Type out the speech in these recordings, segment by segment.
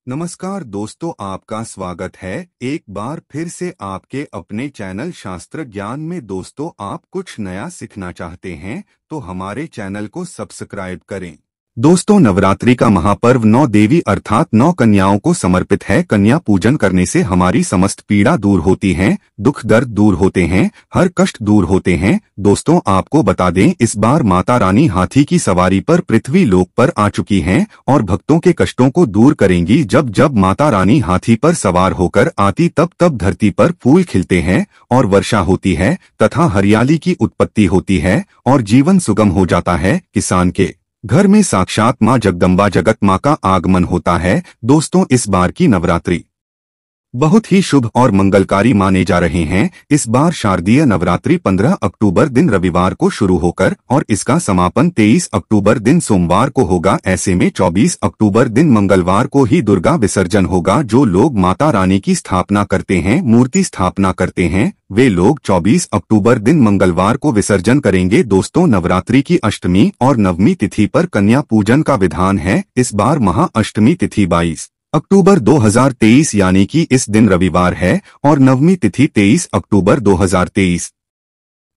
नमस्कार दोस्तों, आपका स्वागत है एक बार फिर से आपके अपने चैनल शास्त्र ज्ञान में। दोस्तों, आप कुछ नया सीखना चाहते हैं तो हमारे चैनल को सब्सक्राइब करें। दोस्तों, नवरात्रि का महापर्व 9 देवी अर्थात 9 कन्याओं को समर्पित है। कन्या पूजन करने से हमारी समस्त पीड़ा दूर होती है, दुख दर्द दूर होते हैं, हर कष्ट दूर होते हैं। दोस्तों, आपको बता दें, इस बार माता रानी हाथी की सवारी पर पृथ्वी लोक पर आ चुकी हैं और भक्तों के कष्टों को दूर करेंगी। जब जब माता रानी हाथी पर सवार होकर आती तब तब धरती पर फूल खिलते हैं और वर्षा होती है तथा हरियाली की उत्पत्ति होती है और जीवन सुगम हो जाता है। किसान के घर में साक्षात मां जगदम्बा जगत मां का आगमन होता है। दोस्तों, इस बार की नवरात्रि बहुत ही शुभ और मंगलकारी माने जा रहे हैं। इस बार शारदीय नवरात्रि 15 अक्टूबर दिन रविवार को शुरू होकर और इसका समापन 23 अक्टूबर दिन सोमवार को होगा। ऐसे में 24 अक्टूबर दिन मंगलवार को ही दुर्गा विसर्जन होगा। जो लोग माता रानी की स्थापना करते हैं, मूर्ति स्थापना करते हैं, वे लोग 24 अक्टूबर दिन मंगलवार को विसर्जन करेंगे। दोस्तों, नवरात्रि की अष्टमी और नवमी तिथि पर कन्या पूजन का विधान है। इस बार महाअष्टमी तिथि 22 अक्टूबर 2023 यानी कि इस दिन रविवार है और नवमी तिथि 23 अक्टूबर 2023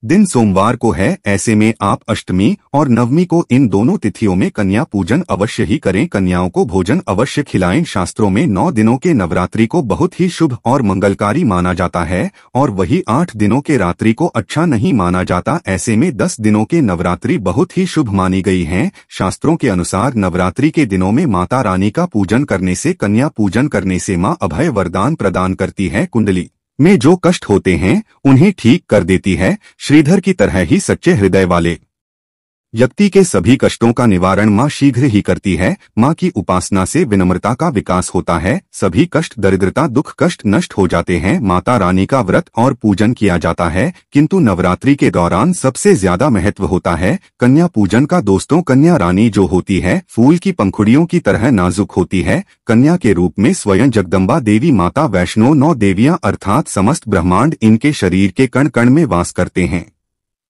दिन सोमवार को है। ऐसे में आप अष्टमी और नवमी को इन दोनों तिथियों में कन्या पूजन अवश्य ही करें। कन्याओं को भोजन अवश्य खिलाएं। शास्त्रों में 9 दिनों के नवरात्रि को बहुत ही शुभ और मंगलकारी माना जाता है और वही 8 दिनों के रात्रि को अच्छा नहीं माना जाता। ऐसे में 10 दिनों के नवरात्रि बहुत ही शुभ मानी गई हैं। शास्त्रों के अनुसार नवरात्रि के दिनों में माता रानी का पूजन करने से, कन्या पूजन करने से मां अभय वरदान प्रदान करती है। कुंडली में जो कष्ट होते हैं उन्हें ठीक कर देती है। श्रीधर की तरह ही सच्चे हृदय वाले व्यक्ति के सभी कष्टों का निवारण मां शीघ्र ही करती है। मां की उपासना से विनम्रता का विकास होता है। सभी कष्ट, दरिद्रता, दुख, कष्ट नष्ट हो जाते हैं। माता रानी का व्रत और पूजन किया जाता है, किंतु नवरात्रि के दौरान सबसे ज्यादा महत्व होता है कन्या पूजन का। दोस्तों, कन्या रानी जो होती है फूल की पंखुड़ियों की तरह नाजुक होती है। कन्या के रूप में स्वयं जगदम्बा देवी माता वैष्णो 9 देवियां अर्थात समस्त ब्रह्मांड इनके शरीर के कण कण में वास करते हैं।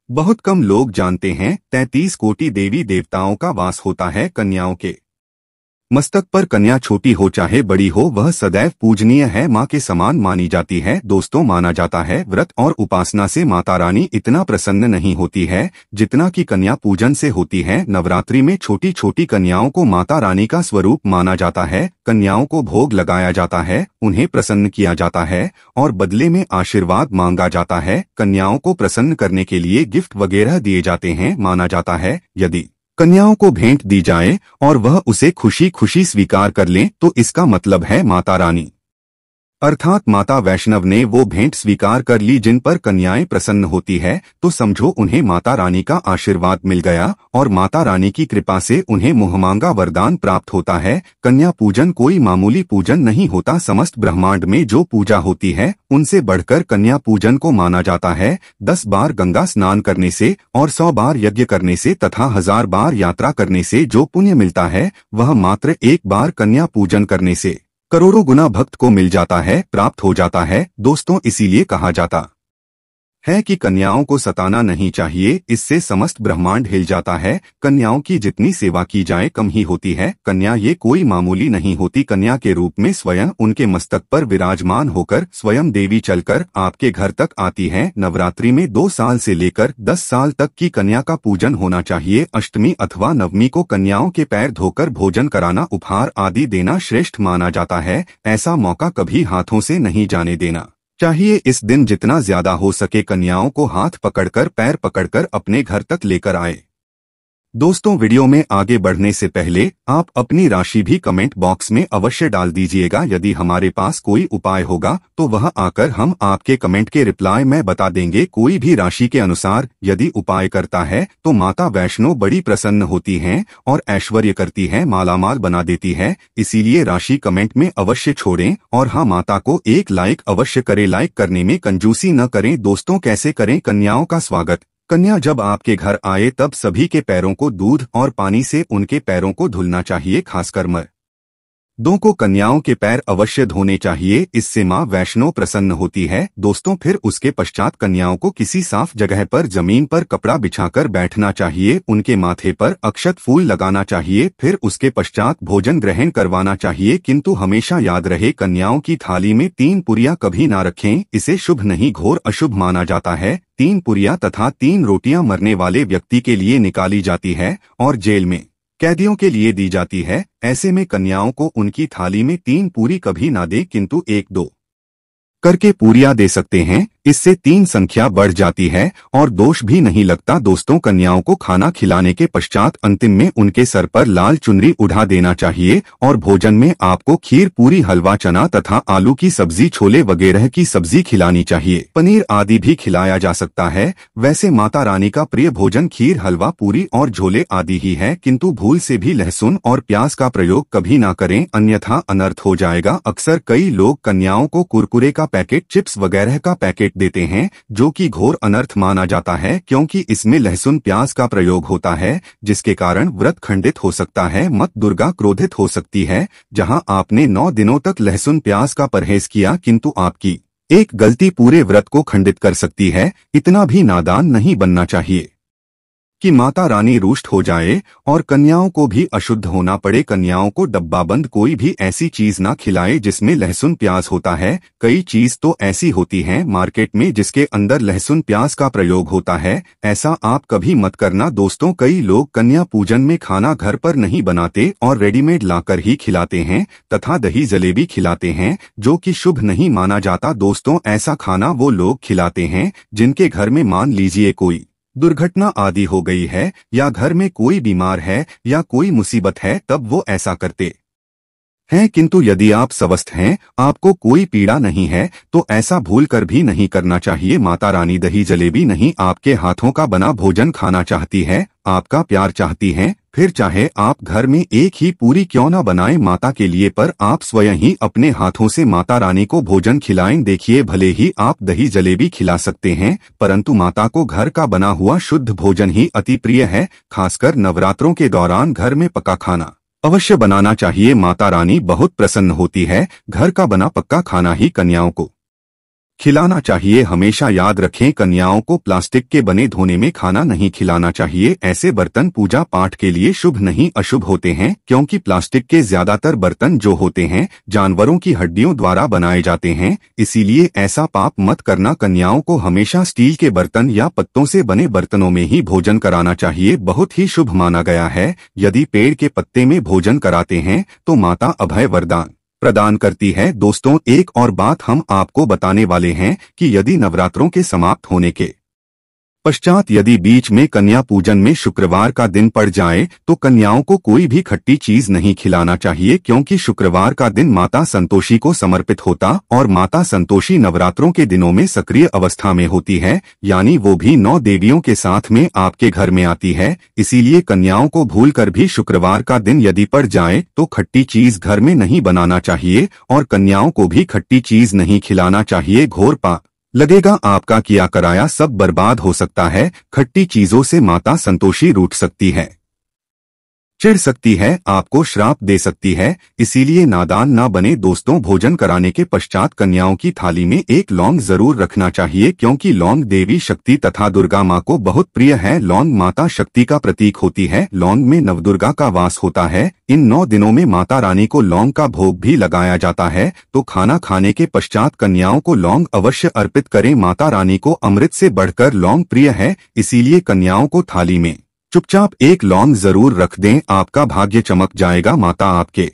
बहुत कम लोग जानते हैं 33 कोटि देवी देवताओं का वास होता है कन्याओं के मस्तक पर। कन्या छोटी हो चाहे बड़ी हो, वह सदैव पूजनीय है, मां के समान मानी जाती है। दोस्तों, माना जाता है व्रत और उपासना से माता रानी इतना प्रसन्न नहीं होती है जितना कि कन्या पूजन से होती है। नवरात्रि में छोटी छोटी कन्याओं को माता रानी का स्वरूप माना जाता है। कन्याओं को भोग लगाया जाता है, उन्हें प्रसन्न किया जाता है और बदले में आशीर्वाद मांगा जाता है। कन्याओं को प्रसन्न करने के लिए गिफ्ट वगैरह दिए जाते हैं। माना जाता है यदि कन्याओं को भेंट दी जाए और वह उसे खुशी खुशी स्वीकार कर लें तो इसका मतलब है माता रानी अर्थात माता वैष्णव ने वो भेंट स्वीकार कर ली जिन पर कन्याएं प्रसन्न होती है, तो समझो उन्हें माता रानी का आशीर्वाद मिल गया और माता रानी की कृपा से उन्हें मुहमांगा वरदान प्राप्त होता है। कन्या पूजन कोई मामूली पूजन नहीं होता। समस्त ब्रह्मांड में जो पूजा होती है उनसे बढ़कर कन्या पूजन को माना जाता है। 10 बार गंगा स्नान करने से और 100 बार यज्ञ करने से तथा 1000 बार यात्रा करने से जो पुण्य मिलता है वह मात्र एक बार कन्या पूजन करने से करोड़ों गुना भक्त को मिल जाता है, प्राप्त हो जाता है। दोस्तों, इसीलिए कहा जाता है कि कन्याओं को सताना नहीं चाहिए, इससे समस्त ब्रह्मांड हिल जाता है। कन्याओं की जितनी सेवा की जाए कम ही होती है। कन्या ये कोई मामूली नहीं होती। कन्या के रूप में स्वयं उनके मस्तक पर विराजमान होकर स्वयं देवी चलकर आपके घर तक आती है। नवरात्रि में 2 साल से लेकर 10 साल तक की कन्या का पूजन होना चाहिए। अष्टमी अथवा नवमी को कन्याओं के पैर धोकर भोजन कराना, उपहार आदि देना श्रेष्ठ माना जाता है। ऐसा मौका कभी हाथों से नहीं जाने देना चाहिए। इस दिन जितना ज्यादा हो सके कन्याओं को हाथ पकड़कर, पैर पकड़कर अपने घर तक लेकर आए। दोस्तों, वीडियो में आगे बढ़ने से पहले आप अपनी राशि भी कमेंट बॉक्स में अवश्य डाल दीजिएगा। यदि हमारे पास कोई उपाय होगा तो वह आकर हम आपके कमेंट के रिप्लाई में बता देंगे। कोई भी राशि के अनुसार यदि उपाय करता है तो माता वैष्णो बड़ी प्रसन्न होती हैं और ऐश्वर्य करती हैं, मालामाल बना देती है। इसीलिए राशि कमेंट में अवश्य छोड़ें और हाँ, माता को एक लाइक अवश्य करें। लाइक करने में कंजूसी न करें। दोस्तों, कैसे करें कन्याओं का स्वागत? कन्या जब आपके घर आए तब सभी के पैरों को दूध और पानी से उनके पैरों को धुलना चाहिए। खासकर दो को कन्याओं के पैर अवश्य धोने चाहिए, इससे माँ वैष्णो प्रसन्न होती है। दोस्तों, फिर उसके पश्चात कन्याओं को किसी साफ जगह पर जमीन पर कपड़ा बिछाकर बैठना चाहिए, उनके माथे पर अक्षत फूल लगाना चाहिए, फिर उसके पश्चात भोजन ग्रहण करवाना चाहिए। किंतु हमेशा याद रहे, कन्याओं की थाली में 3 पुरियां कभी ना रखें, इसे शुभ नहीं घोर अशुभ माना जाता है। 3 पुरियां तथा 3 रोटियां मरने वाले व्यक्ति के लिए निकाली जाती है और जेल में कैदियों के लिए दी जाती है। ऐसे में कन्याओं को उनकी थाली में 3 पूरी कभी ना दे, किंतु 1-2 करके पूरियां दे सकते हैं। इससे 3 संख्या बढ़ जाती है और दोष भी नहीं लगता। दोस्तों, कन्याओं को खाना खिलाने के पश्चात अंतिम में उनके सर पर लाल चुनरी उड़ा देना चाहिए और भोजन में आपको खीर, पूरी, हलवा, चना तथा आलू की सब्जी, छोले वगैरह की सब्जी खिलानी चाहिए। पनीर आदि भी खिलाया जा सकता है। वैसे माता रानी का प्रिय भोजन खीर, हलवा, पूरी और झोले आदि ही है, किंतु भूल से भी लहसुन और प्याज का प्रयोग कभी ना करें, अन्यथा अनर्थ हो जाएगा। अक्सर कई लोग कन्याओं को कुरकुरे का पैकेट, चिप्स वगैरह का पैकेट देते हैं, जो कि घोर अनर्थ माना जाता है, क्योंकि इसमें लहसुन, प्याज का प्रयोग होता है, जिसके कारण व्रत खंडित हो सकता है, मां दुर्गा क्रोधित हो सकती है। जहां आपने 9 दिनों तक लहसुन प्याज का परहेज किया, किंतु आपकी एक गलती पूरे व्रत को खंडित कर सकती है। इतना भी नादान नहीं बनना चाहिए कि माता रानी रुष्ट हो जाए और कन्याओं को भी अशुद्ध होना पड़े। कन्याओं को डब्बाबंद कोई भी ऐसी चीज ना खिलाए जिसमें लहसुन प्याज होता है। कई चीज तो ऐसी होती हैं मार्केट में जिसके अंदर लहसुन प्याज का प्रयोग होता है, ऐसा आप कभी मत करना। दोस्तों, कई लोग कन्या पूजन में खाना घर पर नहीं बनाते और रेडीमेड लाकर ही खिलाते हैं तथा दही जलेबी खिलाते हैं, जो कि शुभ नहीं माना जाता। दोस्तों, ऐसा खाना वो लोग खिलाते हैं जिनके घर में मान लीजिए कोई दुर्घटना आदि हो गई है या घर में कोई बीमार है या कोई मुसीबत है, तब वो ऐसा करते हैं। किंतु यदि आप स्वस्थ हैं, आपको कोई पीड़ा नहीं है, तो ऐसा भूल कर भी नहीं करना चाहिए। माता रानी दही जलेबी नहीं, आपके हाथों का बना भोजन खाना चाहती है, आपका प्यार चाहती हैं। फिर चाहे आप घर में एक ही पूरी क्यों ना बनाएं माता के लिए, पर आप स्वयं ही अपने हाथों से माता रानी को भोजन खिलाएं। देखिए, भले ही आप दही जलेबी खिला सकते हैं, परंतु माता को घर का बना हुआ शुद्ध भोजन ही अति प्रिय है। खासकर नवरात्रों के दौरान घर में पका खाना अवश्य बनाना चाहिए। माता रानी बहुत प्रसन्न होती है। घर का बना पक्का खाना ही कन्याओं को खिलाना चाहिए। हमेशा याद रखें, कन्याओं को प्लास्टिक के बने धोने में खाना नहीं खिलाना चाहिए। ऐसे बर्तन पूजा पाठ के लिए शुभ नहीं अशुभ होते हैं, क्योंकि प्लास्टिक के ज्यादातर बर्तन जो होते हैं जानवरों की हड्डियों द्वारा बनाए जाते हैं, इसीलिए ऐसा पाप मत करना। कन्याओं को हमेशा स्टील के बर्तन या पत्तों से बने बर्तनों में ही भोजन कराना चाहिए, बहुत ही शुभ माना गया है। यदि पेड़ के पत्ते में भोजन कराते हैं तो माता अभय वरदान प्रदान करती है। दोस्तों, एक और बात हम आपको बताने वाले हैं कि यदि नवरात्रों के समाप्त होने के पश्चात यदि बीच में कन्या पूजन में शुक्रवार का दिन पड़ जाए तो कन्याओं को कोई भी खट्टी चीज नहीं खिलाना चाहिए, क्योंकि शुक्रवार का दिन माता संतोषी को समर्पित होता और माता संतोषी नवरात्रों के दिनों में सक्रिय अवस्था में होती है, यानी वो भी 9 देवियों के साथ में आपके घर में आती है। इसीलिए कन्याओं को भूलकर भी शुक्रवार का दिन यदि पड़ जाए तो खट्टी चीज घर में नहीं बनाना चाहिए और कन्याओं को भी खट्टी चीज नहीं खिलाना चाहिए। घोर पाप लगेगा, आपका किया कराया सब बर्बाद हो सकता है। खट्टी चीजों से माता संतोषी रूठ सकती है, चिढ़ सकती है, आपको श्राप दे सकती है, इसीलिए नादान ना बने। दोस्तों, भोजन कराने के पश्चात कन्याओं की थाली में एक लौंग जरूर रखना चाहिए, क्योंकि लौंग देवी शक्ति तथा दुर्गा माँ को बहुत प्रिय है। लौंग माता शक्ति का प्रतीक होती है। लौंग में नवदुर्गा का वास होता है। इन 9 दिनों में माता रानी को लौंग का भोग भी लगाया जाता है, तो खाना खाने के पश्चात कन्याओं को लौंग अवश्य अर्पित करें। माता रानी को अमृत से बढ़कर लौंग प्रिय है, इसीलिए कन्याओं को थाली में चुपचाप एक लौंग जरूर रख दें, आपका भाग्य चमक जाएगा। माता आपके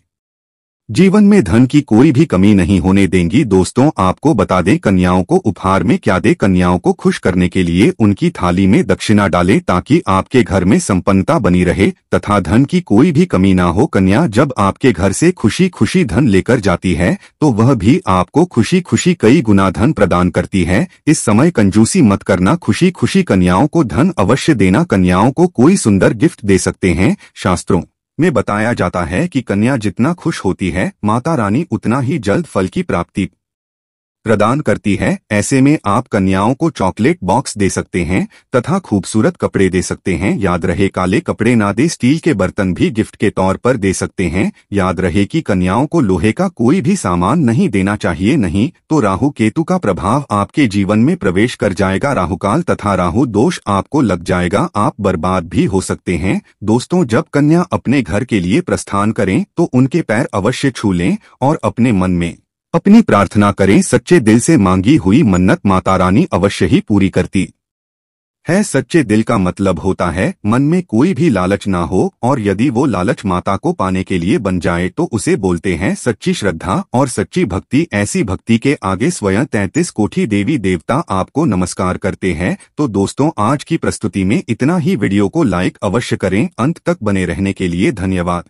जीवन में धन की कोई भी कमी नहीं होने देंगी। दोस्तों, आपको बता दें, कन्याओं को उपहार में क्या दे। कन्याओं को खुश करने के लिए उनकी थाली में दक्षिणा डालें, ताकि आपके घर में संपन्नता बनी रहे तथा धन की कोई भी कमी ना हो। कन्या जब आपके घर से खुशी खुशी धन लेकर जाती है तो वह भी आपको खुशी खुशी कई गुना धन प्रदान करती है। इस समय कंजूसी मत करना, खुशी खुशी कन्याओं को धन अवश्य देना। कन्याओं को कोई सुंदर गिफ्ट दे सकते हैं। शास्त्रों में बताया जाता है कि कन्या जितना खुश होती है, माता रानी उतना ही जल्द फल की प्राप्ति प्रदान करती है। ऐसे में आप कन्याओं को चॉकलेट बॉक्स दे सकते हैं तथा खूबसूरत कपड़े दे सकते हैं। याद रहे, काले कपड़े ना दे, स्टील के बर्तन भी गिफ्ट के तौर पर दे सकते हैं। याद रहे कि कन्याओं को लोहे का कोई भी सामान नहीं देना चाहिए, नहीं तो राहु केतु का प्रभाव आपके जीवन में प्रवेश कर जाएगा। राहुकाल तथा राहु दोष आपको लग जाएगा, आप बर्बाद भी हो सकते हैं। दोस्तों, जब कन्या अपने घर के लिए प्रस्थान करें तो उनके पैर अवश्य छू लें और अपने मन में अपनी प्रार्थना करें। सच्चे दिल से मांगी हुई मन्नत माता रानी अवश्य ही पूरी करती है। सच्चे दिल का मतलब होता है मन में कोई भी लालच ना हो, और यदि वो लालच माता को पाने के लिए बन जाए तो उसे बोलते हैं सच्ची श्रद्धा और सच्ची भक्ति। ऐसी भक्ति के आगे स्वयं 33 कोटि देवी देवता आपको नमस्कार करते हैं। तो दोस्तों, आज की प्रस्तुति में इतना ही। वीडियो को लाइक अवश्य करें। अंत तक बने रहने के लिए धन्यवाद।